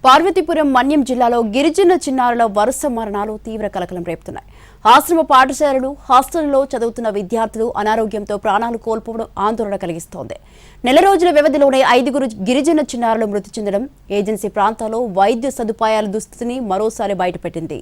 పార్వతీపురం మన్యం జిల్లాలో గిరిజన చిన్నారుల వరుస మరణాలు తీవ్ర కలకలం రేపుతున్నాయి. ఆశ్రమ పాఠశాలలు, హాస్టల్లో చదువుతున్న విద్యార్థులు అనారోగ్యంతో ప్రాణాలు కోల్పోవడం ఆందోళన కలిగిస్తోంది. నెల రోజుల వ్యవధిలోనే 5 గిరిజన చిన్నారులు మృతి చెందడం ఏజెన్సీ ప్రాంతాల్లో వైద్య సదుపాయాల దుస్థితిని మరోసారి బయటపెట్టింది.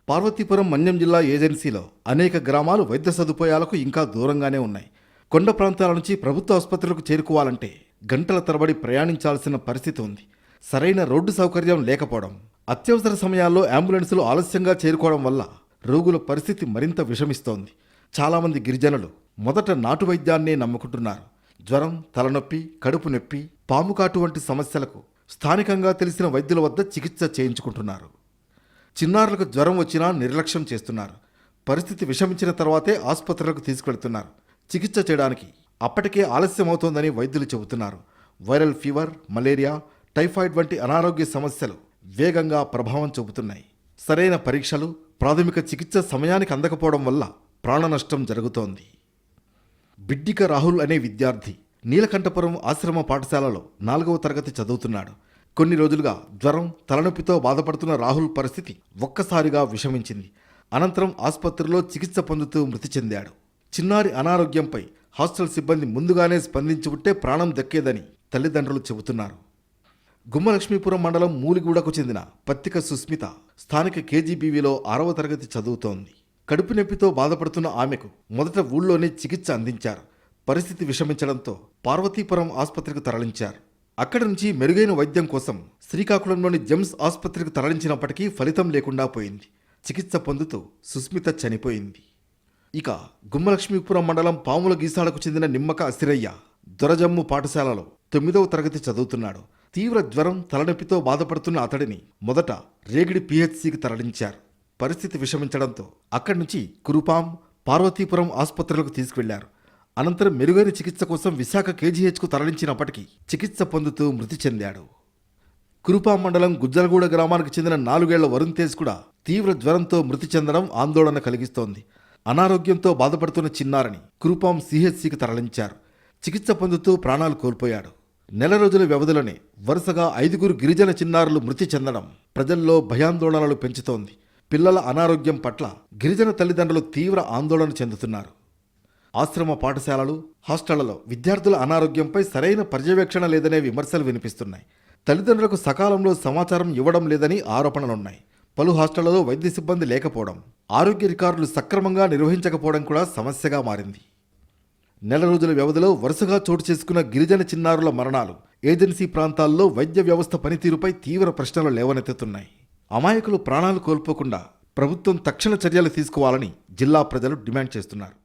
పార్వతీపురం మన్యం జిల్లా ఏజెన్సీలో అనేక గ్రామాలు వైద్య సదుపాయాలకు ఇంకా దూరంగానే ఉన్నాయి. కొండ ప్రాంతాల నుంచి ప్రభుత్వ ఆసుపత్రులకు చేరుకోవాలంటే గంటల తరబడి ప్రయాణించాల్సిన పరిస్థితి ఉంది. సరైన రోడ్డు సౌకర్యం లేకపోవడం, అత్యవసర సమయాల్లో అంబులెన్సులు ఆలస్యంగా చేరుకోవడం వల్ల రోగుల పరిస్థితి మరింత విషమిస్తోంది. చాలామంది గిరిజనులు మొదట నాటు వైద్యాన్నే నమ్ముకుంటున్నారు. జ్వరం, తలనొప్పి, కడుపు నొప్పి, పాముకాటు వంటి సమస్యలకు స్థానికంగా తెలిసిన వైద్యుల వద్ద చికిత్స చేయించుకుంటున్నారు. చిన్నారులకు జ్వరం వచ్చినా నిర్లక్ష్యం చేస్తున్నారు. పరిస్థితి విషమించిన తర్వాతే ఆసుపత్రులకు తీసుకెళ్తున్నారు. చికిత్స చేయడానికి అప్పటికే ఆలస్యమవుతోందని వైద్యులు చెబుతున్నారు. వైరల్ ఫీవర్, మలేరియా, టైఫాయిడ్ వంటి అనారోగ్య సమస్యలు వేగంగా ప్రభావం చూపుతున్నాయి. సరైన పరీక్షలు, ప్రాథమిక చికిత్స సమయానికి అందకపోవడం వల్ల ప్రాణ నష్టం జరుగుతోంది. బిడ్డిక రాహుల్ అనే విద్యార్థి నీలకంఠపురం ఆశ్రమ పాఠశాలలో 4వ తరగతి చదువుతున్నాడు. కొన్ని రోజులుగా జ్వరం, తలనొప్పితో బాధపడుతున్న రాహుల్ పరిస్థితి ఒక్కసారిగా విషమించింది. అనంతరం ఆసుపత్రిలో చికిత్స పొందుతూ మృతి చెందాడు. చిన్నారి అనారోగ్యంపై హాస్టల్ సిబ్బంది ముందుగానే స్పందించి ఉంటే ప్రాణం దక్కేదని తల్లిదండ్రులు చెబుతున్నారు. గుమ్మలక్ష్మీపురం మండలం మూలిగూడకు చెందిన పత్తిక సుస్మిత స్థానిక కేజీబీవీలో 6వ తరగతి చదువుతోంది. కడుపు నొప్పితో బాధపడుతున్న ఆమెకు మొదట ఊళ్ళోనే చికిత్స అందించారు. పరిస్థితి విషమించడంతో పార్వతీపురం ఆసుపత్రికి తరలించారు. అక్కడి నుంచి మెరుగైన వైద్యం కోసం శ్రీకాకుళంలోని జెమ్స్ ఆసుపత్రికి తరలించినప్పటికీ ఫలితం లేకుండా పోయింది. చికిత్స పొందుతూ సుస్మిత చనిపోయింది. ఇక గుమ్మలక్ష్మీపురం మండలం పాముల గీసాలకు చెందిన నిమ్మక అసిరయ్య దొరజమ్ము పాఠశాలలో 9వ తరగతి చదువుతున్నాడు. తీవ్ర జ్వరం, తలనొప్పితో బాధపడుతున్న అతడిని మొదట రేగిడి పిహెచ్సికి తరలించారు. పరిస్థితి విషమించడంతో అక్కడి నుంచి కురుపాం, పార్వతీపురం ఆసుపత్రులకు తీసుకువెళ్లారు. అనంతరం మెరుగైన చికిత్స కోసం విశాఖ కేజీహెచ్కు తరలించినప్పటికీ చికిత్స పొందుతూ మృతి చెందాడు. కురుపాం మండలం గుజ్జలగూడ గ్రామానికి చెందిన 4 ఏళ్ల వరుణ్ తేజ్ కూడా తీవ్ర జ్వరంతో మృతి చెందడం ఆందోళన కలిగిస్తోంది. అనారోగ్యంతో బాధపడుతున్న చిన్నారిని కురుపాం సిహెచ్సికి తరలించారు. చికిత్స పొందుతూ ప్రాణాలు కోల్పోయాడు. నెల రోజుల వ్యవధిలోనే వరుసగా 5 గిరిజన చిన్నారులు మృతి చెందడం ప్రజల్లో భయాందోళనలు పెంచుతోంది. పిల్లల అనారోగ్యం పట్ల గిరిజన తల్లిదండ్రులు తీవ్ర ఆందోళన చెందుతున్నారు. ఆశ్రమ పాఠశాలలు, హాస్టళ్లలో విద్యార్థుల అనారోగ్యంపై సరైన పర్యవేక్షణ లేదనే విమర్శలు వినిపిస్తున్నాయి. తల్లిదండ్రులకు సకాలంలో సమాచారం ఇవ్వడం లేదని ఆరోపణలున్నాయి. పలు హాస్టళ్లలో వైద్య సిబ్బంది లేకపోవడం, ఆరోగ్య రికార్డులు సక్రమంగా నిర్వహించకపోవడం కూడా సమస్యగా మారింది. నెల రోజుల వ్యవధిలో వరుసగా చోటు చేసుకున్న గిరిజన చిన్నారుల మరణాలు ఏజెన్సీ ప్రాంతాల్లో వైద్య వ్యవస్థ పనితీరుపై తీవ్ర ప్రశ్నలు లేవనెత్తుతున్నాయి. అమాయకులు ప్రాణాలు కోల్పోకుండా ప్రభుత్వం తక్షణ చర్యలు తీసుకోవాలని జిల్లా ప్రజలు డిమాండ్ చేస్తున్నారు.